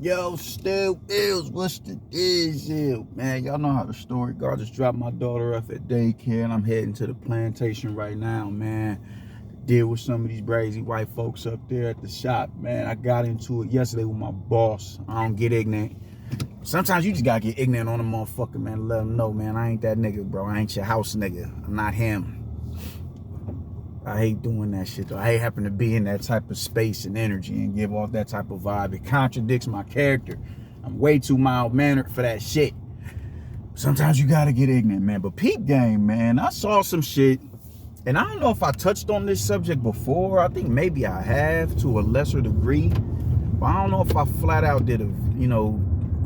Yo, still is. What's the deal, man? Y'all know how the story goes. I just dropped my daughter off at daycare, and I'm heading to the plantation right now, man. Deal with some of these crazy white folks up there at the shop, man. I got into it yesterday with my boss. I don't get ignorant. Sometimes you just gotta get ignorant on a motherfucker, man. Let them know, man. I ain't that nigga, bro. I ain't your house nigga. I'm not him. I hate doing that shit, though. I hate having to be in that type of space and energy and give off that type of vibe. It contradicts my character. I'm way too mild-mannered for that shit. Sometimes you gotta get ignorant, man. But peep game, man. I saw some shit, and I don't know if I touched on this subject before. I think maybe I have to a lesser degree. But I don't know if I flat out did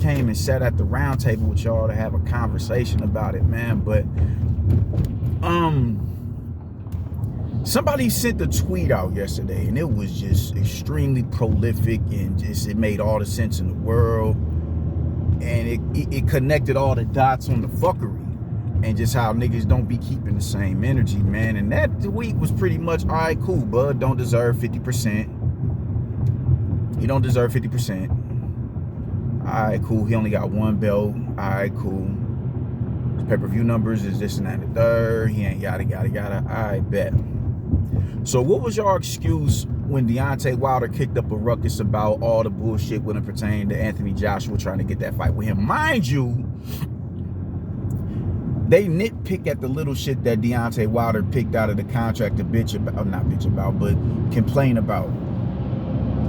came and sat at the round table with y'all to have a conversation about it, man. But, somebody sent a tweet out yesterday, and it was just extremely prolific, and it made all the sense in the world, and it connected all the dots on the fuckery, and just how niggas don't be keeping the same energy, man. And that tweet was pretty much, all right, cool, bud, don't deserve 50%. He don't deserve 50%. All right, cool, he only got one belt. All right, cool. His pay-per-view numbers is this and that and the third. He ain't yada, yada, yada. All right, bet. So what was your excuse when Deontay Wilder kicked up a ruckus about all the bullshit when it pertained to Anthony Joshua trying to get that fight with him? Mind you, they nitpick at the little shit that Deontay Wilder picked out of the contract to but complain about.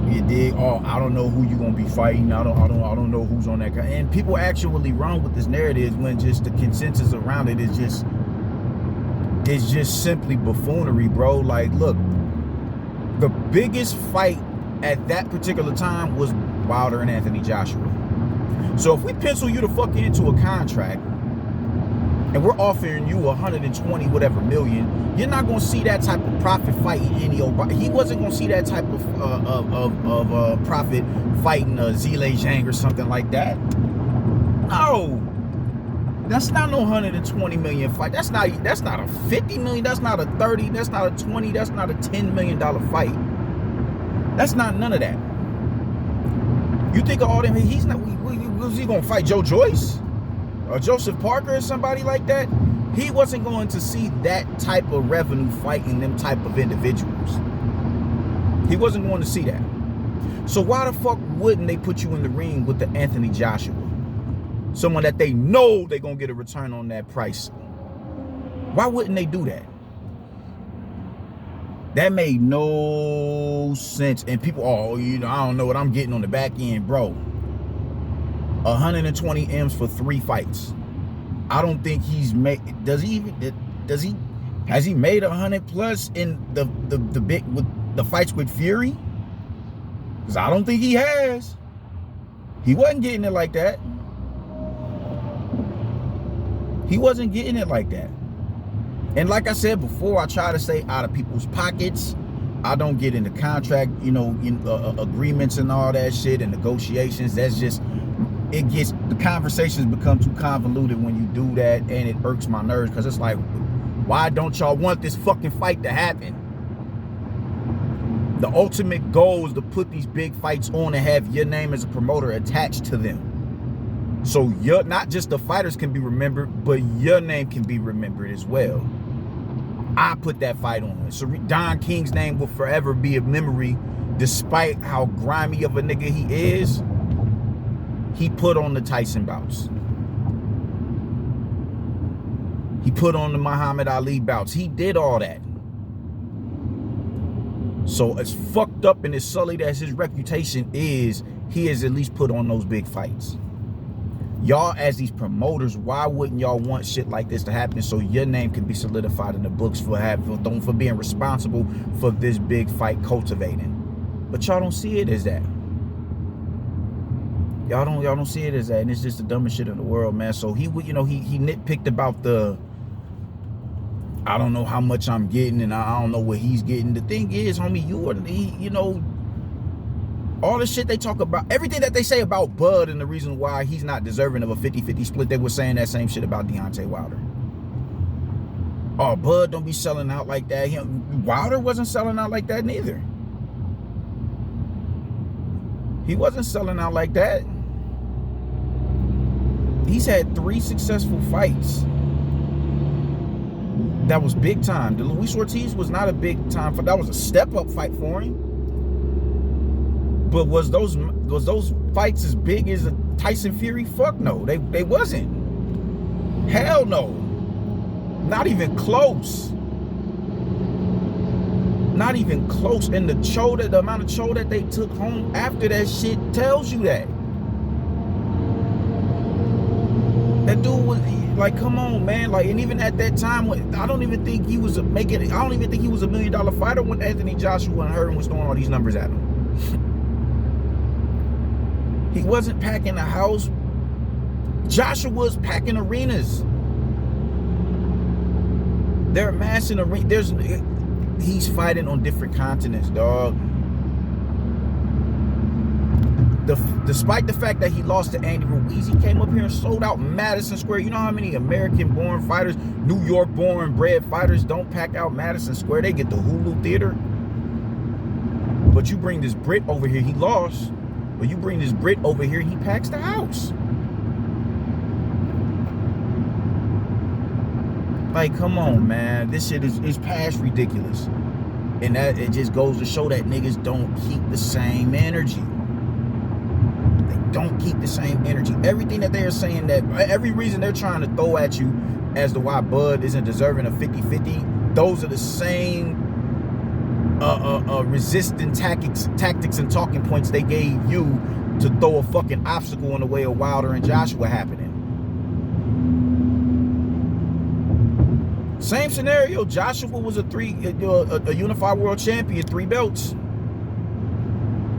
You dig? Oh, I don't know who you're gonna be fighting. I don't know who's on that. And people actually run with this narrative when just the consensus around it is just. It's just simply buffoonery, bro. Like, look, the biggest fight at that particular time was Wilder and Anthony Joshua. So if we pencil you the fuck into a contract and we're offering you 120 whatever million, you're not gonna see that type of profit fighting any old. He wasn't gonna see that type of profit fighting Zhilei Zhang or something like that. No. That's not no 120 million fight. That's not a 50 million. That's not a 30. That's not a 20. That's not a $10 million fight. That's not none of that. You think of all them? He's not. Was he gonna fight Joe Joyce or Joseph Parker or somebody like that? He wasn't going to see that type of revenue fighting them type of individuals. He wasn't going to see that. So why the fuck wouldn't they put you in the ring with the Anthony Joshua? Someone that they know they're going to get a return on that price. Why wouldn't they do that? That made no sense. And people, I don't know what I'm getting on the back end, bro. 120 M's for 3 fights. I don't think he's made, has he made 100 plus in the big, with the fights with Fury? Because I don't think he has. He wasn't getting it like that. He wasn't getting it like that. And like I said before, I try to stay out of people's pockets. I don't get into contract, agreements and all that shit and negotiations. That's just, the conversations become too convoluted when you do that, and it irks my nerves because it's like, why don't y'all want this fucking fight to happen? The ultimate goal is to put these big fights on and have your name as a promoter attached to them. So not just the fighters can be remembered, but your name can be remembered as well. I put that fight on. So Don King's name will forever be a memory, despite how grimy of a nigga he is. He put on the Tyson bouts. He put on the Muhammad Ali bouts. He did all that. So as fucked up and as sullied as his reputation is, he has at least put on those big fights. Y'all, as these promoters, why wouldn't y'all want shit like this to happen so your name can be solidified in the books for being responsible for this big fight cultivating? But y'all don't see it as that. Y'all don't see it as that, and it's just the dumbest shit in the world, man. So he nitpicked about the, I don't know how much I'm getting, and I don't know what he's getting. The thing is, homie, all the shit they talk about, everything that they say about Bud and the reason why he's not deserving of a 50-50 split, they were saying that same shit about Deontay Wilder. Oh, Bud don't be selling out like that. Wilder wasn't selling out like that neither. He wasn't selling out like that. He's had 3 successful fights. That was big time. The Luis Ortiz was not a big time fight. That was a step up fight for him. But was those fights as big as a Tyson Fury? Fuck no, they wasn't. Hell no, not even close. Not even close. And the amount of show that they took home after that shit tells you that. That dude was like, come on, man. Like, and even at that time, I don't even think he was a $1 million fighter when Anthony Joshua and Herman was throwing all these numbers at him. He wasn't packing a house. Joshua was packing arenas. They're amassing arenas. He's fighting on different continents, dog. Despite the fact that he lost to Andy Ruiz, he came up here and sold out Madison Square. You know how many American-born fighters, New York-born bred fighters don't pack out Madison Square? They get the Hulu Theater. But you bring this Brit over here, he lost. But you bring this Brit over here, he packs the house. Like, come on, man. This shit is past ridiculous. And that it just goes to show that niggas don't keep the same energy. They don't keep the same energy. Everything that they are saying, that every reason they're trying to throw at you as to why Bud isn't deserving of 50-50, those are the same resistant tactics and talking points they gave you to throw a fucking obstacle in the way of Wilder and Joshua happening. Same scenario. Joshua was a unified world champion, 3 belts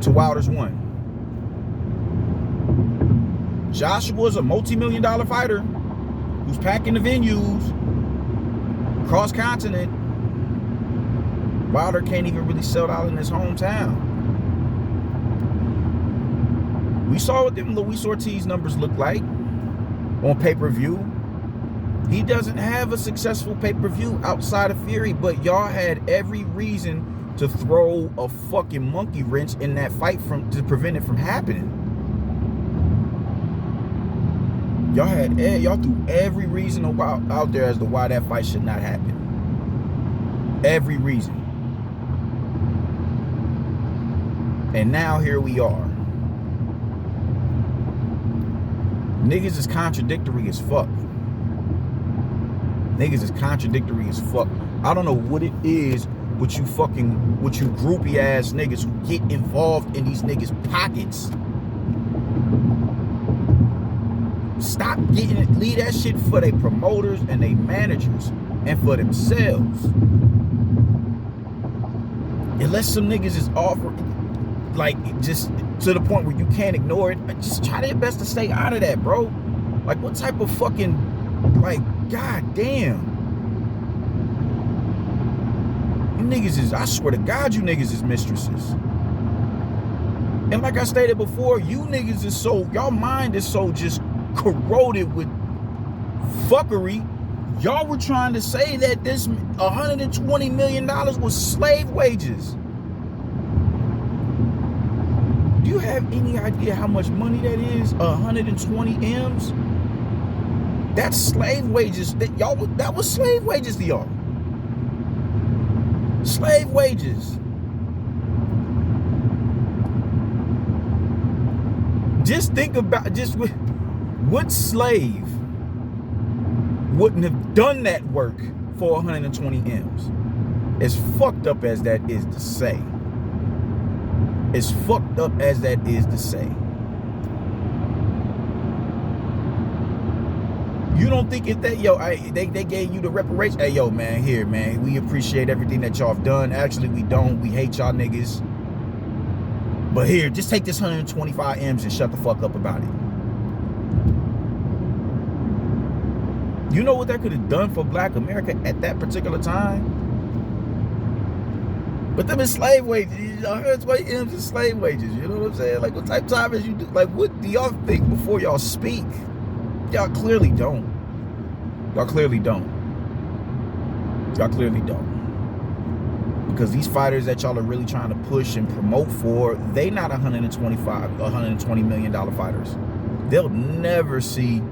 to Wilder's 1. Joshua's a multi-million-dollar fighter who's packing the venues cross-continent. Wilder can't even really sell out in his hometown. We saw what them Luis Ortiz numbers look like on pay-per-view. He doesn't have a successful pay-per-view outside of Fury, but y'all had every reason to throw a fucking monkey wrench in that fight to prevent it from happening. Y'all threw every reason out there as to why that fight should not happen. Every reason. And now here we are. Niggas is contradictory as fuck. Niggas is contradictory as fuck. I don't know what it is with you groupie ass niggas who get involved in these niggas' pockets. Stop getting it. Leave that shit for their promoters and their managers and for themselves. Unless some niggas is offering, like, just to the point where you can't ignore it, just try their best to stay out of that, bro. Like, what type of fucking, like, god damn. You niggas is, I swear to God, you niggas is mistresses. And like I stated before, you niggas is so, y'all mind is so just corroded with fuckery. Y'all were trying to say that this $120 million was slave wages. Do you have any idea how much money that is? 120 M's? That's slave wages. That was slave wages to y'all. Slave wages. Just think about, what slave wouldn't have done that work for 120 M's? As fucked up as that is to say. As fucked up as that is to say. You don't think it that, yo, they gave you the reparation? Hey, yo, man, here, man, we appreciate everything that y'all have done. Actually, we don't. We hate y'all niggas. But here, just take this 125 M's and shut the fuck up about it. You know what that could have done for Black America at that particular time? But them is slave wages. 120 M's is slave wages. You know what I'm saying? Like, what type of time is you do? Like, what do y'all think before y'all speak? Y'all clearly don't. Y'all clearly don't. Y'all clearly don't. Because these fighters that y'all are really trying to push and promote for, they not $120 million fighters. They'll never see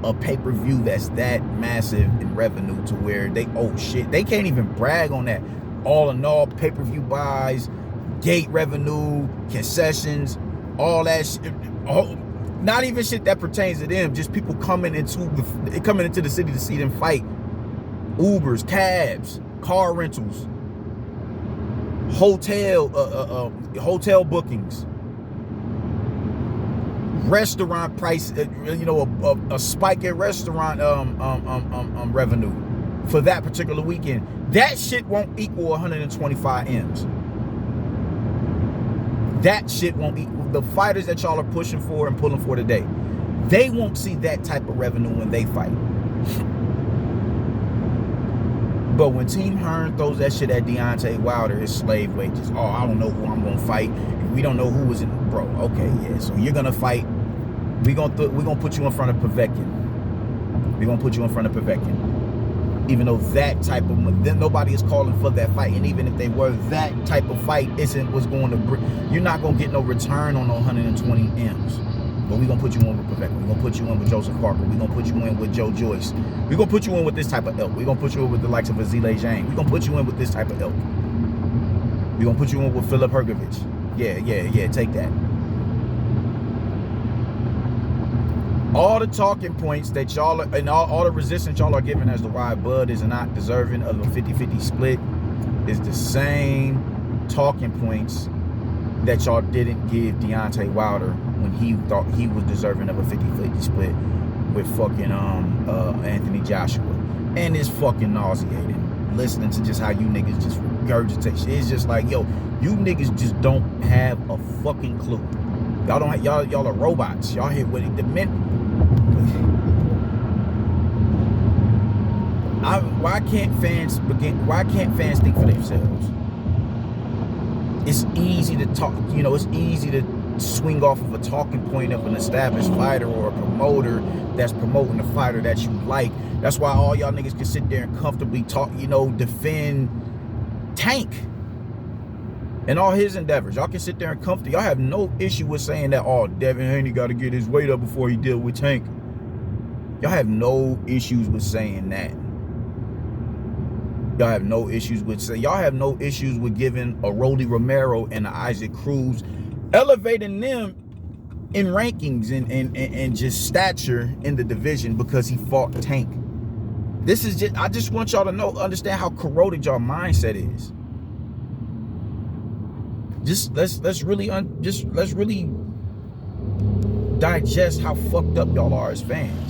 a pay-per-view that's that massive in revenue to where they, oh shit, they can't even brag on that. All in all, pay-per-view buys, gate revenue, concessions, all that shit. Not even shit that pertains to them, just people coming into the city to see them fight. Ubers, cabs, car rentals, hotel bookings, restaurant price, a spike in restaurant revenue for that particular weekend. That shit won't equal 125 M's. That shit won't equal the fighters that y'all are pushing for and pulling for today. They won't see that type of revenue when they fight. But when Team Hearn throws that shit at Deontay Wilder, his slave wages. Oh, I don't know who I'm gonna fight. We don't know who was in. Bro, okay, yeah. So you're gonna fight. We're gonna put you in front of Povetkin. We're gonna put you in front of Povetkin. Even though that type of, then nobody is calling for that fight, and even if they were, that type of fight isn't what's going to bring. You're not gonna get no return on 120 M's. But we're gonna put you in with Povetkin. We're gonna put you in with Joseph Parker. We're gonna put you in with Joe Joyce. We're gonna put you in with this type of ilk. We're gonna put you in with the likes of Azile Zhang. We're gonna put you in with this type of ilk. We're gonna put you in with Philip Hergovich. Yeah, take that. All the talking points that y'all are, and all the resistance y'all are giving as to why Bud is not deserving of a 50-50 split is the same talking points that y'all didn't give Deontay Wilder when he thought he was deserving of a 50-50 split with fucking Anthony Joshua. And it's fucking nauseating listening to just how you niggas just regurgitate shit. It's just like, yo, you niggas just don't have a fucking clue. Y'all don't have, y'all are robots. Y'all hit with it. Why can't fans think for themselves? It's easy to talk, it's easy to swing off of a talking point of an established fighter or a promoter that's promoting a fighter that you like. That's why all y'all niggas can sit there and comfortably talk, defend Tank and all his endeavors. Y'all can sit there and comfortably, y'all have no issue with saying that, oh, Devin Haney got to get his weight up before he deal with Tank. Y'all have no issues with saying that. Y'all have no issues with giving a Rolly Romero and a Isaac Cruz, elevating them in rankings and just stature in the division because he fought Tank. This is just, I just want y'all to understand how corroded y'all mindset is. Just let's really digest how fucked up y'all are as fans.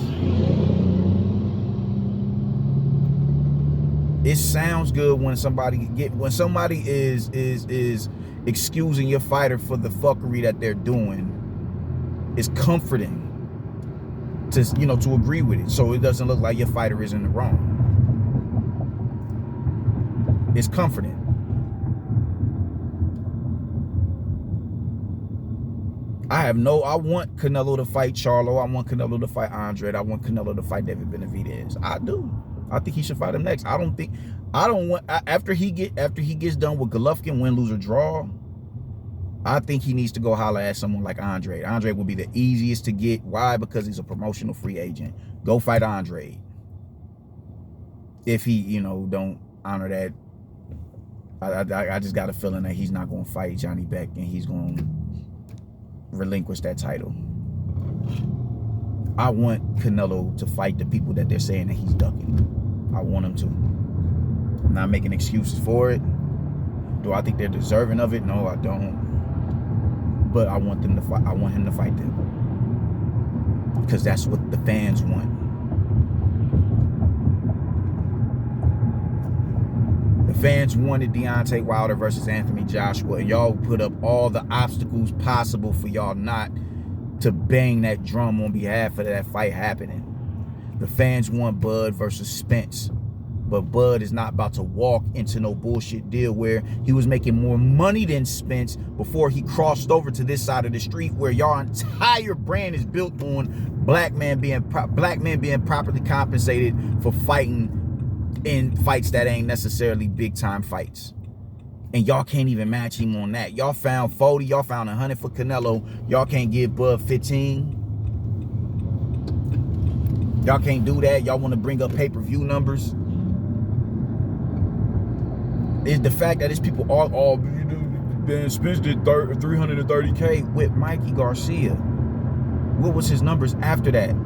It sounds good when somebody is excusing your fighter for the fuckery that they're doing. It's comforting to agree with it, so it doesn't look like your fighter is in the wrong. It's comforting. I want Canelo to fight Charlo. I want Canelo to fight Andre. I want Canelo to fight David Benavidez. I do. I think he should fight him next. After he gets done with Golovkin, win, lose, or draw, I think he needs to go holler at someone like Andre. Andre will be the easiest to get. Why? Because he's a promotional free agent. Go fight Andre. If he, don't honor that, I just got a feeling that he's not going to fight Johnny Beck and he's going to relinquish that title. I want Canelo to fight the people that they're saying that he's ducking. I want him to. I'm not making excuses for it. Do I think they're deserving of it? No, I don't. But I want them to fight. I want him to fight them because that's what the fans want. The fans wanted Deontay Wilder versus Anthony Joshua, and y'all put up all the obstacles possible for y'all not to bang that drum on behalf of that fight happening. The fans want Bud versus Spence, but Bud is not about to walk into no bullshit deal where he was making more money than Spence before he crossed over to this side of the street, where y'all entire brand is built on black men being properly compensated for fighting in fights that ain't necessarily big time fights. And y'all can't even match him on that. Y'all found 40, y'all found 100 for Canelo. Y'all can't give Bud 15. Y'all can't do that. Y'all want to bring up pay-per-view numbers. Is the fact that it's people all Ben Spence did 330K with Mikey Garcia. What was his numbers after that?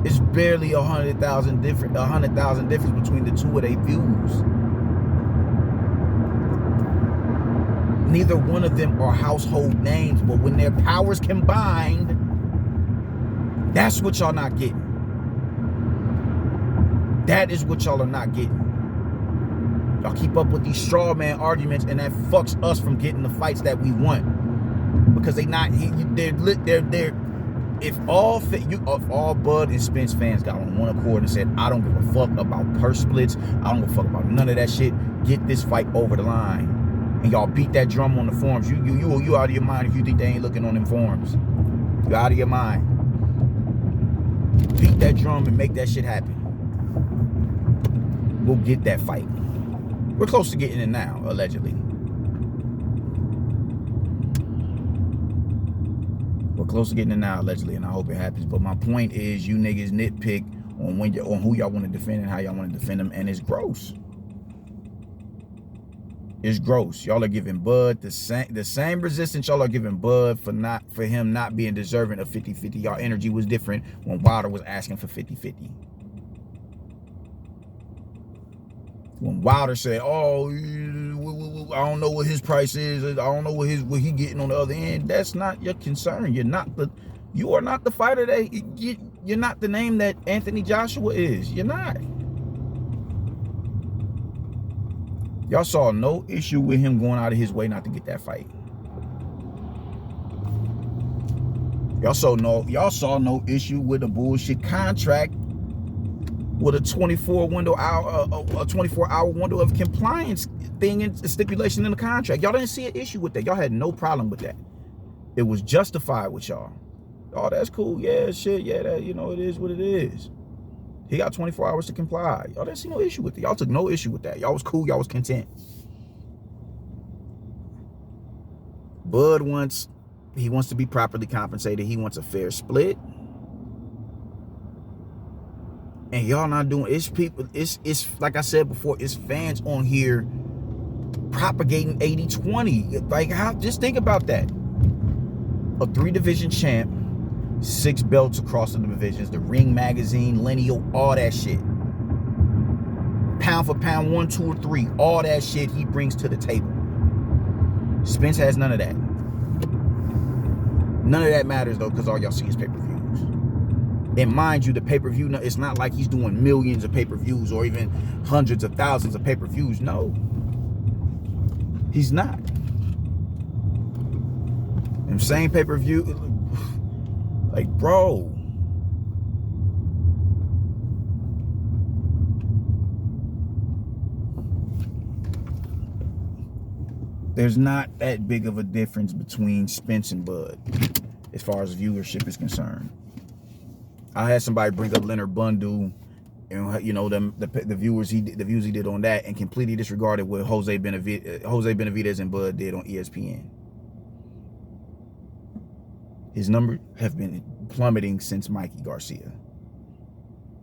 It's barely 100,000 difference between the two of their views. Neither one of them are household names, but when their powers combined, that's what y'all not getting. That is what y'all are not getting. Y'all keep up with these straw man arguments, and that fucks us from getting the fights that we want. Because they're if all Bud and Spence fans got on one accord and said, I don't give a fuck about purse splits, I don't give a fuck about none of that shit, get this fight over the line. And y'all beat that drum on the forums. You out of your mind if you think they ain't looking on them forums. You out of your mind. Beat that drum and make that shit happen. We'll get that fight. We're close to getting it now, allegedly. We're close to getting it now, allegedly, and I hope it happens. But my point is, you niggas nitpick on who y'all want to defend and how y'all want to defend them, and it's gross. It's gross. Y'all are giving Bud the same resistance y'all are giving Bud for him not being deserving of 50-50. Y'all energy was different when Wilder was asking for 50-50. When Wilder said, "Oh, I don't know what his price is. I don't know what he getting on the other end," that's not your concern. You are not the fighter that you're not the name that Anthony Joshua is. You're not. Y'all saw no issue with him going out of his way not to get that fight. Y'all saw no issue with a bullshit contract with a 24-hour window of compliance thing and stipulation in the contract. Y'all didn't see an issue with that. Y'all had no problem with that. It was justified with y'all. Oh, that's cool. Yeah, shit. Yeah, that, it is what it is. He got 24 hours to comply. Y'all didn't see no issue with it. Y'all took no issue with that. Y'all was cool. Y'all was content. Bud wants to be properly compensated. He wants a fair split. And y'all not doing, it's people, it's like I said before, it's fans on here propagating 80-20. Like, just think about that. A 3-division champ, 6 belts across the divisions, the Ring Magazine, lineal, all that shit. Pound for pound, 1, 2, or 3, all that shit he brings to the table. Spence has none of that. None of that matters though, because all y'all see is pay-per-views. And mind you, the pay-per-view, it's not like he's doing millions of pay-per-views or even hundreds of thousands of pay-per-views. No, he's not. And same pay-per-view, like, bro. There's not that big of a difference between Spence and Bud as far as viewership is concerned. I had somebody bring up Leonard Bundu and the views he did on that, and completely disregarded what Jose Benavidez and Bud did on ESPN. His numbers have been plummeting since Mikey Garcia.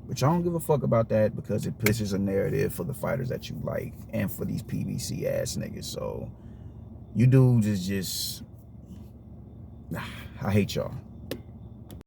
But y'all don't give a fuck about that because it pushes a narrative for the fighters that you like and for these PBC ass niggas. So you dudes is just, I hate y'all.